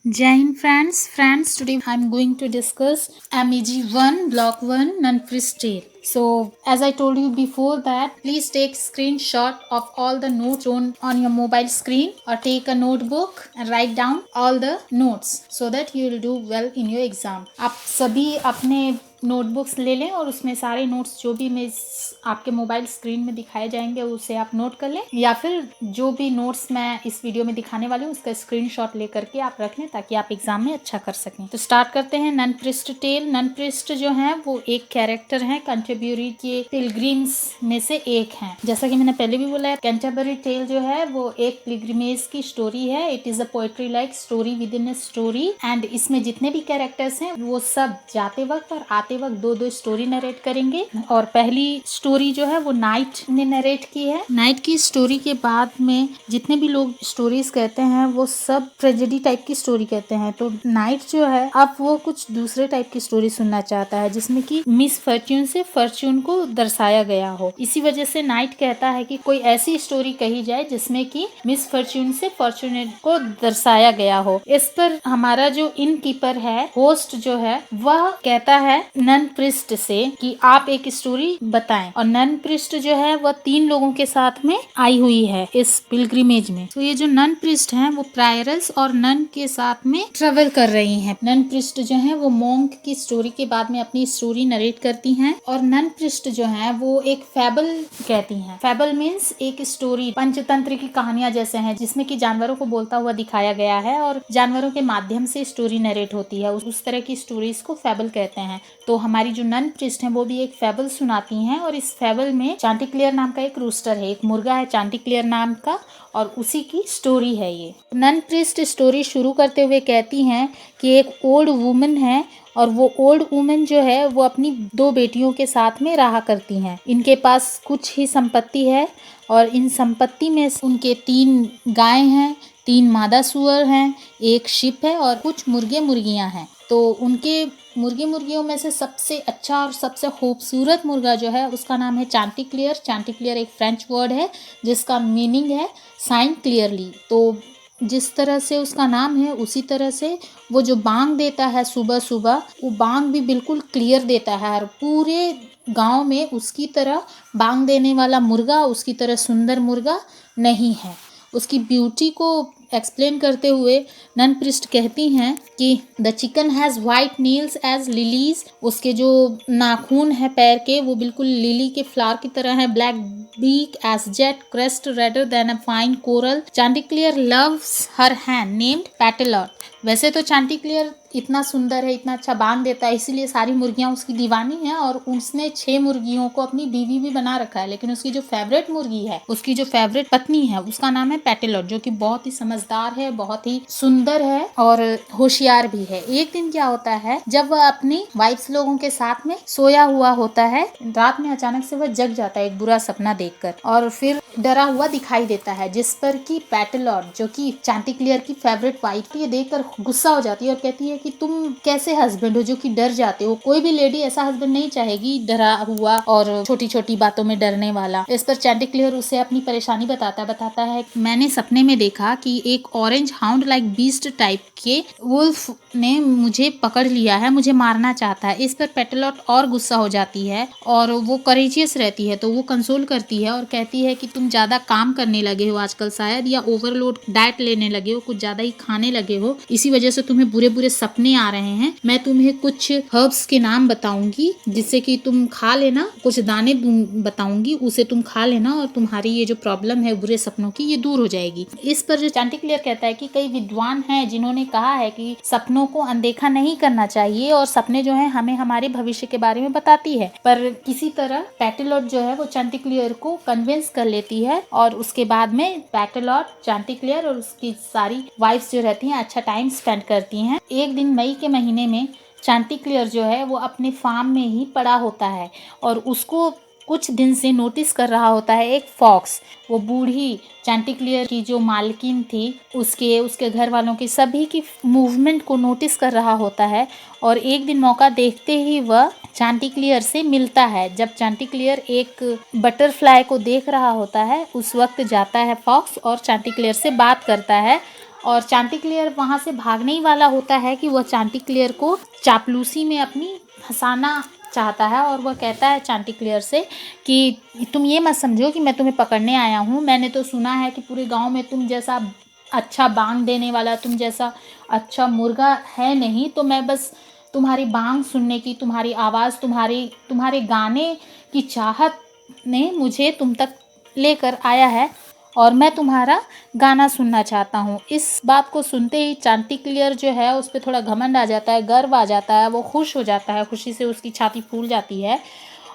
Jai Hind friends. Today I'm going to discuss MEG 1 Block 1 Nunprist Tale. So as I told you before that please take screenshot of all the notes shown on your mobile screen or take a notebook and write down all the notes so that you will do well in your exam. आप सभी अपने notebooks ले लें और उसमें सारे notes जो भी मैं आपके मोबाइल स्क्रीन में दिखाए जाएंगे उसे आप नोट कर लें, या फिर जो भी नोट्स मैं इस वीडियो में दिखाने वाली हूँ उसका स्क्रीनशॉट लेकर के आप रख लें ताकि आप एग्जाम में अच्छा कर सकें। तो स्टार्ट करते हैं। ननप्रिस्ट टेल। ननप्रिस्ट जो है वो एक कैरेक्टर है, कैंटरबरी के पिलग्रिम्स में से एक है। जैसा कि मैंने पहले भी बोला है, कैंटरबरी टेल जो है वो एक पिलग्रिमेज की स्टोरी है। It is a poetry like story with in a story and इसमें जितने भी कैरेक्टर्स हैं वो सब जाते वक्त और आते वक्त दो दो स्टोरी नरेट करेंगे। और पहली स्टोरी जो है वो नाइट ने नरेट की है। नाइट की स्टोरी के बाद में जितने भी लोग स्टोरीज कहते हैं वो सब ट्रेजेडी टाइप की स्टोरी कहते हैं। तो नाइट जो है अब वो कुछ दूसरे टाइप की स्टोरी सुनना चाहता है जिसमें कि मिस फॉर्च्यून से फॉर्च्यून को दर्शाया गया हो। इसी वजह से नाइट कहता है कि कोई ऐसी स्टोरी कही जाए जिसमें कि मिस फॉर्च्यून से फॉर्च्यूनेट को दर्शाया गया हो। इस पर हमारा जो इन कीपर है, होस्ट जो है, वह कहता है नन प्रिस्ट से कि आप एक स्टोरी बताएं। और नन प्रिस्ट जो है वह 3 लोगों के साथ में आई हुई है इस पिलग्रिमेज में। तो ये जो नन प्रिस्ट हैं वो प्रायरस और नन के साथ में ट्रेवल कर रही हैं। नन प्रिस्ट जो है वो मॉन्क की स्टोरी के बाद में अपनी स्टोरी नरेट करती हैं। और नन प्रिस्ट जो है वो एक फैबल कहती हैं। फैबल मीन्स एक स्टोरी, पंचतंत्र की कहानियां जैसे हैं जिसमें कि जानवरों को बोलता हुआ दिखाया गया है और जानवरों के माध्यम से स्टोरी नरेट होती है। उस तरह की स्टोरीज को फैबल कहते हैं। तो हमारी जो नन प्रिस्ट है वो भी एक फैबल सुनाती हैं और इस फैबल में चांटिक्लियर नाम का एक रूस्टर है, एक मुर्गा है चांटिक्लियर नाम का, और उसी की स्टोरी है ये। नन प्रिस्ट स्टोरी शुरू करते हुए कहती हैं कि एक ओल्ड वुमन है और वो ओल्ड वुमन जो है वो अपनी 2 बेटियों के साथ में रहा करती हैं। इनके पास कुछ ही संपत्ति है और इन संपत्ति में उनके 3 गाय हैं, 3 मादा सुअर हैं, एक शिप है और कुछ मुर्गे मुर्गियां हैं। तो उनके मुर्गी मुर्गियों में से सबसे अच्छा और सबसे खूबसूरत मुर्गा जो है उसका नाम है चांटिक्लियर। चांटिक्लियर एक फ्रेंच वर्ड है जिसका मीनिंग है साइन क्लियरली। तो जिस तरह से उसका नाम है उसी तरह से वो जो बांग देता है सुबह सुबह, वो बांग भी बिल्कुल क्लियर देता है और पूरे गांव में उसकी तरह बांग देने वाला मुर्गा, उसकी तरह सुंदर मुर्गा नहीं है। उसकी ब्यूटी को एक्सप्लेन करते हुए नन प्रिस्ट कहती हैं कि the chicken has white nails as lilies. उसके जो नाखून है पैर के वो बिल्कुल लिली के फ्लावर की तरह है। Black beak as jet crest redder than a fine coral. Chanticleer loves her hand named Pertelote. वैसे तो चांटिक्लियर इतना सुंदर है, इतना अच्छा बांध देता है, इसीलिए सारी मुर्गियां उसकी दीवानी हैं और उसने 6 मुर्गियों को अपनी बीवी भी बना रखा है। लेकिन उसकी जो फेवरेट मुर्गी है, उसकी जो फेवरेट पत्नी है, उसका नाम है पैटेलॉट, जो कि बहुत ही समझदार है, बहुत ही सुंदर है और होशियार भी है। एक दिन क्या होता है, जब वह अपनी वाइफ्स लोगों के साथ में सोया हुआ होता है, रात में अचानक से वह जग जाता है एक बुरा सपना देखकर और फिर डरा हुआ दिखाई देता है, जिस पर कि पैटेलॉट जो कि चांटिक्लियर की फेवरेट वाइफ थी, ये देखकर गुस्सा हो जाती है और कहती है कि तुम कैसे हस्बैंड हो जो कि डर जाते हो। कोई भी लेडी ऐसा हस्बैंड नहीं चाहेगी, डरा हुआ और छोटी छोटी बातों में डरने वाला। इस पर चांटिक्लियर उसे अपनी परेशानी बताता है मैंने सपने में देखा कि एक orange hound like beast type के वुल्फ ने मुझे पकड़ लिया है, मुझे मारना चाहता है। इस पर पैटेलॉट और गुस्सा हो जाती है और वो करेजियस रहती है, तो वो कंसोल करती है और कहती है कि तुम ज्यादा काम करने लगे हो आजकल शायद, या ओवरलोड डाइट लेने लगे हो, कुछ ज्यादा ही खाने लगे हो, इसी वजह से तुम्हें बुरे बुरे सपने आ रहे हैं। मैं तुम्हें कुछ हर्ब्स के नाम बताऊंगी जिससे कि तुम खा लेना, कुछ दाने बताऊंगी उसे तुम खा लेना और तुम्हारी ये जो प्रॉब्लम है बुरे सपनों की, ये दूर हो जाएगी। इस पर जो चांटिक्लियर कहता है कि कई विद्वान हैं जिन्होंने कहा है कि सपनों को अनदेखा नहीं करना चाहिए और सपने जो है हमें हमारे भविष्य के बारे में बताती है। पर किसी तरह पैटेलॉट जो है वो चांटिक्लियर को कन्विंस कर लेती है और उसके बाद में पैटेलॉट, चांटिक्लियर और उसकी सारी वाइफ्स जो रहती हैं अच्छा टाइम स्पेंड करती हैं। एक दिन मई के महीने में चांटिक्लियर जो है वो अपने फार्म में ही पड़ा होता है और उसको कुछ दिन से नोटिस कर रहा होता है एक फॉक्स। वो बूढ़ी चांटिक्लियर की जो मालकिन थी उसके घर वालों की सभी की मूवमेंट को नोटिस कर रहा होता है और एक दिन मौका देखते ही वह चांटिक्लियर से मिलता है। जब चांटिक्लियर एक बटरफ्लाई को देख रहा होता है उस वक्त जाता है फॉक्स और चांटिक्लियर से बात करता है और चांटिक्लेयर वहाँ से भागने ही वाला होता है कि वह चांटिक्लेयर को चापलूसी में अपनी फंसाना चाहता है। और वह कहता है चांटिक्लेयर से कि तुम ये मत समझो कि मैं तुम्हें पकड़ने आया हूँ, मैंने तो सुना है कि पूरे गांव में तुम जैसा अच्छा बांग देने वाला, तुम जैसा अच्छा मुर्गा है नहीं, तो मैं बस तुम्हारी बांग सुनने की, तुम्हारी आवाज़, तुम्हारे गाने की चाहत ने मुझे तुम तक लेकर आया है और मैं तुम्हारा गाना सुनना चाहता हूँ। इस बात को सुनते ही चांटिक्लेयर जो है उस पर थोड़ा घमंड आ जाता है, गर्व आ जाता है, वो खुश हो जाता है, खुशी से उसकी छाती फूल जाती है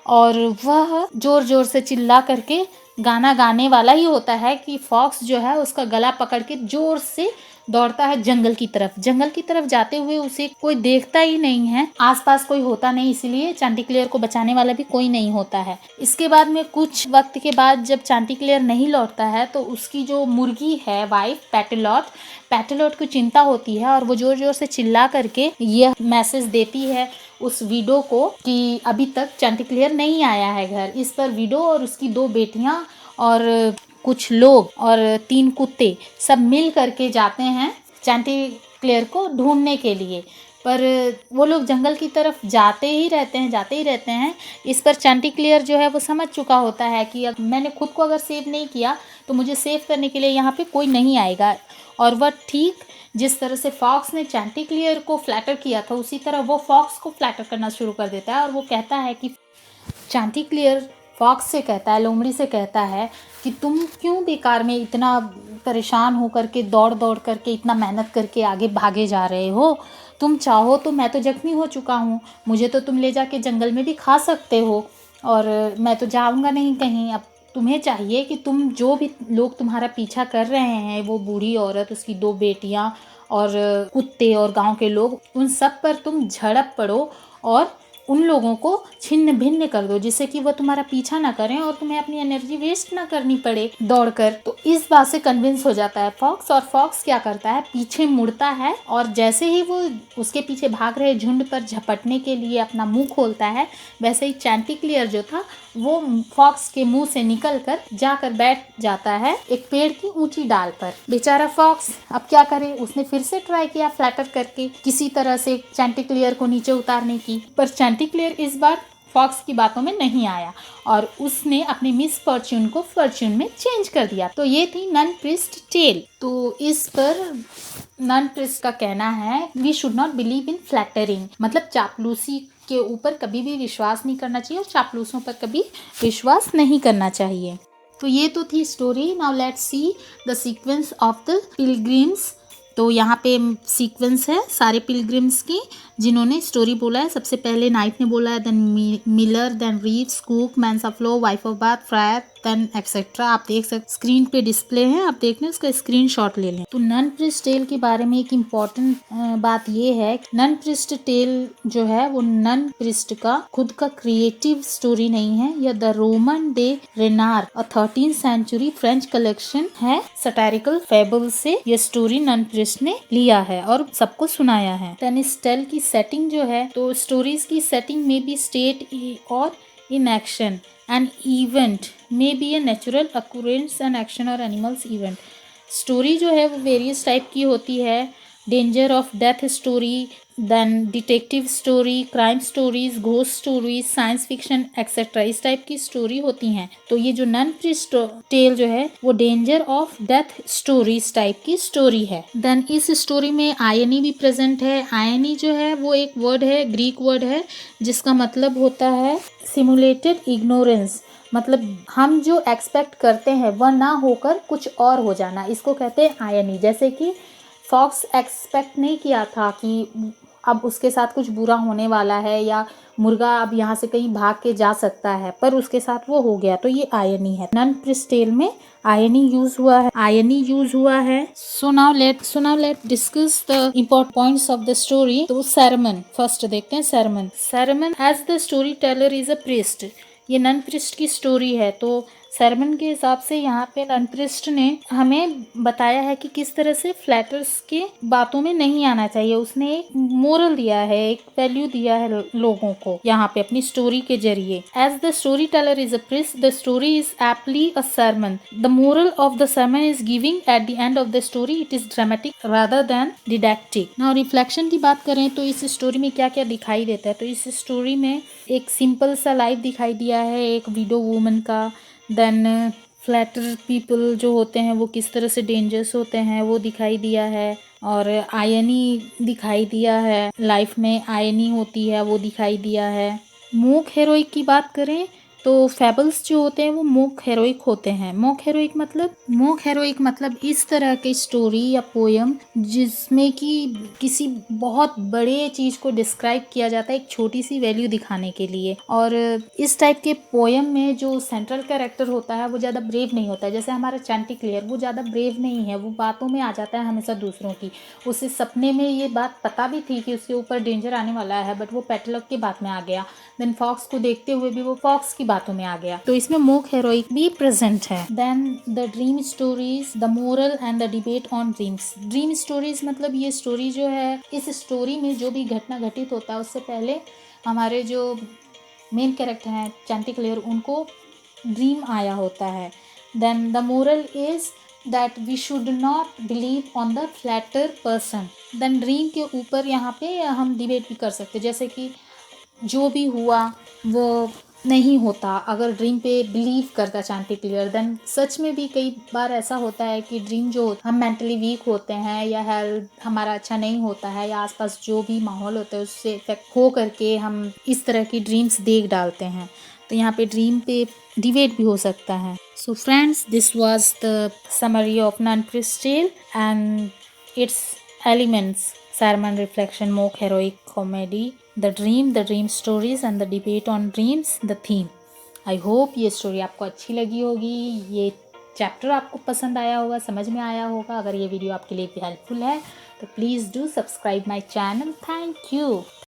और वह ज़ोर ज़ोर से चिल्ला करके गाना गाने वाला ही होता है कि फॉक्स जो है उसका गला पकड़ के ज़ोर से दौड़ता है जंगल की तरफ। जंगल की तरफ जाते हुए उसे कोई देखता ही नहीं है, आसपास कोई होता नहीं, इसलिए चांटिक्लेयर को बचाने वाला भी कोई नहीं होता है। इसके बाद में कुछ वक्त के बाद जब चांटिक्लेयर नहीं लौटता है तो उसकी जो मुर्गी है वाइफ पैटेलॉट को चिंता होती है और वो जोर जोर से चिल्ला करके यह मैसेज देती है उस विडो को कि अभी तक चांटिक्लेयर नहीं आया है घर। इस पर विडो और उसकी 2 बेटियां और कुछ लोग और 3 कुत्ते सब मिल करके जाते हैं चांटिक्लेयर को ढूंढने के लिए। पर वो लोग जंगल की तरफ जाते ही रहते हैं। इस पर चांटिक्लेयर जो है वो समझ चुका होता है कि अब मैंने खुद को अगर सेव नहीं किया तो मुझे सेव करने के लिए यहाँ पे कोई नहीं आएगा। और वह ठीक जिस तरह से फॉक्स ने चांटिक्लेयर को फ्लैटर किया था उसी तरह वो फॉक्स को फ्लैटर करना शुरू कर देता है और वो कहता है कि चांटिक्लेयर फॉक्स से कहता है, लोमड़ी से कहता है कि तुम क्यों बेकार में इतना परेशान हो करके दौड़ दौड़ करके इतना मेहनत करके आगे भागे जा रहे हो। तुम चाहो तो मैं तो जख्मी हो चुका हूँ, मुझे तो तुम ले जाके जंगल में भी खा सकते हो और मैं तो जाऊँगा नहीं कहीं। अब तुम्हें चाहिए कि तुम जो भी लोग तुम्हारा पीछा कर रहे हैं, वो बूढ़ी औरत, उसकी 2 बेटियां और कुत्ते और गांव के लोग, उन सब पर तुम झड़प पड़ो और उन लोगों को छिन्न भिन्न कर दो जिससे कि वो तुम्हारा पीछा ना करें और तुम्हें अपनी एनर्जी वेस्ट ना करनी पड़े दौड़कर। तो इस बात से कन्विंस हो जाता है फॉक्स और फॉक्स क्या करता है, पीछे मुड़ता है और जैसे ही वो उसके पीछे भाग रहे झुंड पर झपटने के लिए अपना मुंह खोलता है, वैसे ही चांटिक्लेयर जो था वो फॉक्स के मुंह से निकलकर जाकर बैठ जाता है एक पेड़ की ऊंची डाल पर। बेचारा फॉक्स अब क्या करे, उसने फिर से ट्राई किया फ्लैटर करके किसी तरह से चांटिक्लेयर को नीचे उतारने की, पर चांटिक्लेयर इस बार फॉक्स की बातों में नहीं आया और उसने अपनी मिस फॉर्च्यून को फॉर्च्यून में चेंज कर दिया। तो ये थी नन प्रिस्ट टेल। तो इस पर नन प्रिस्ट का कहना है we should not believe in flattering, मतलब चापलूसी के ऊपर कभी भी विश्वास नहीं करना चाहिए और चापलूसों पर कभी विश्वास नहीं करना चाहिए। तो ये तो थी story. Now let's see the sequence of the pilgrims. तो यहाँ पे सीक्वेंस है सारे पिलग्रिम्स की जिन्होंने स्टोरी बोला है। सबसे पहले नाइट ने बोला है, then miller, then reeves, cook, मैंसाफ्लो, wife of Bath, friar, then etcetera. आप देख सकते स्क्रीन पे डिस्प्ले है, आप देख लें, इसका स्क्रीनशॉट ले लें। तो नन प्रिस्ट टेल के बारे में एक इम्पॉर्टेंट बात ये है, नन प्रिस्ट टेल जो है वो नन प्रिस्ट का खुद का क्रिएटिव स्टोरी नहीं है, यह द रोमन डे रेनार और 13th सेंचुरी फ्रेंच कलेक्शन है सटारिकल फेबल से यह स्टोरी नन प्रिस्ट ने लिया है और सबको सुनाया है। देन इस टेल की सेटिंग जो है, तो स्टोरीज की सेटिंग में भी स्टेट और in action an event may be a natural occurrence an action और एनिमल्स इवेंट। स्टोरी जो है वो वेरियस टाइप की होती है, danger of death story, then detective story, crime stories, ghost stories, science fiction etcetera, इस type की story होती हैं। तो ये जो नन प्रिस्ट टेल जो है वो danger of death stories type की स्टोरी है। देन इस स्टोरी में आयनी भी प्रेजेंट है। आयनी जो है वो एक वर्ड है, ग्रीक वर्ड है, जिसका मतलब होता है सिमुलेटेड इग्नोरेंस, मतलब हम जो एक्सपेक्ट करते हैं वह ना होकर कुछ और हो जाना, इसको कहते हैं आयनी। जैसे कि फॉक्स एक्सपेक्ट नहीं किया था कि अब उसके साथ कुछ बुरा होने वाला है या मुर्गा अब यहाँ से कहीं भाग के जा सकता है, पर उसके साथ वो हो गया, तो ये आयनी है। नन प्रिस्ट टेल में आयनी यूज हुआ है। So now let discuss the important points of the story. तो सरमन फर्स्ट देखते हैं। Sermon as the storyteller is a priest, ये नन प्रिस्ट की स्टोरी है। तो सरमन के हिसाब से यहाँ पे ननप्रिस्ट ने हमें बताया है कि किस तरह से फ्लैटर्स के बातों में नहीं आना चाहिए। उसने एक मोरल दिया है, एक वैल्यू दिया है लोगों को यहाँ पे अपनी स्टोरी के जरिए। As the storyteller is a priest, the story is aptly a sermon. The moral of the sermon is giving at the end of the story. It is dramatic rather than didactic. Now reflection की बात करें तो इस story में क्या क्या दिखाई देता है, तो इस स्टोरी में एक सिंपल सा लाइफ दिखाई दिया है एक विडो वूमन का। देन फ्लैटर पीपल जो होते हैं वो किस तरह से डेंजरस होते हैं वो दिखाई दिया है, और आयनी दिखाई दिया है, लाइफ में आयनी होती है वो दिखाई दिया है। मोक हेरोइक की बात करें तो फेबल्स जो होते हैं वो मोक हेरोइक होते हैं। मोक हेरोइक मतलब इस तरह की स्टोरी या पोयम जिसमें कि किसी बहुत बड़े चीज को डिस्क्राइब किया जाता है एक छोटी सी वैल्यू दिखाने के लिए। और इस टाइप के पोयम में जो सेंट्रल कैरेक्टर होता है वो ज्यादा ब्रेव नहीं होता है। जैसे हमारा चांटिक्लेयर, वो ज्यादा ब्रेव नहीं है, वो बातों में आ जाता है हमेशा दूसरों की। उसे सपने में ये बात पता भी थी कि उसके ऊपर डेंजर आने वाला है, बट वो पेटलॉक की बात में आ गया। देन फॉक्स को देखते हुए भी वो फॉक्स की बातों में आ गया। तो इसमें मोक हेरोइक भी प्रेजेंट है। Then the dream stories, the moral and the debate on dreams. Dream stories मतलब ये स्टोरी जो है, इस स्टोरी में जो भी घटना घटित होता है उससे पहले हमारे जो मेन कैरेक्टर हैं चांटिक्लेयर, उनको ड्रीम आया होता है। Then the moral is that we should not believe on the flatter person. Then dream के ऊपर यहाँ पे हम डिबेट भी कर सकते, जैसे कि जो भी हुआ वो नहीं होता अगर ड्रीम पे बिलीव करता चांटिक्लेयर। देन सच में भी कई बार ऐसा होता है कि ड्रीम जो हम मेंटली वीक होते हैं या हेल्थ हमारा अच्छा नहीं होता है या आसपास जो भी माहौल होता है उससे इफेक्ट हो करके हम इस तरह की ड्रीम्स देख डालते हैं। तो यहाँ पे ड्रीम पे डिबेट भी हो सकता है। So friends, this was the summary of nun priest tale and it's elements: sermon, reflection, mock heroic comedy, the dream stories and the debate on dreams, the theme. I hope ये story आपको अच्छी लगी होगी, ये चैप्टर आपको पसंद आया होगा, समझ में आया होगा। अगर ये वीडियो आपके लिए हेल्पफुल है तो please do subscribe my channel. Thank you.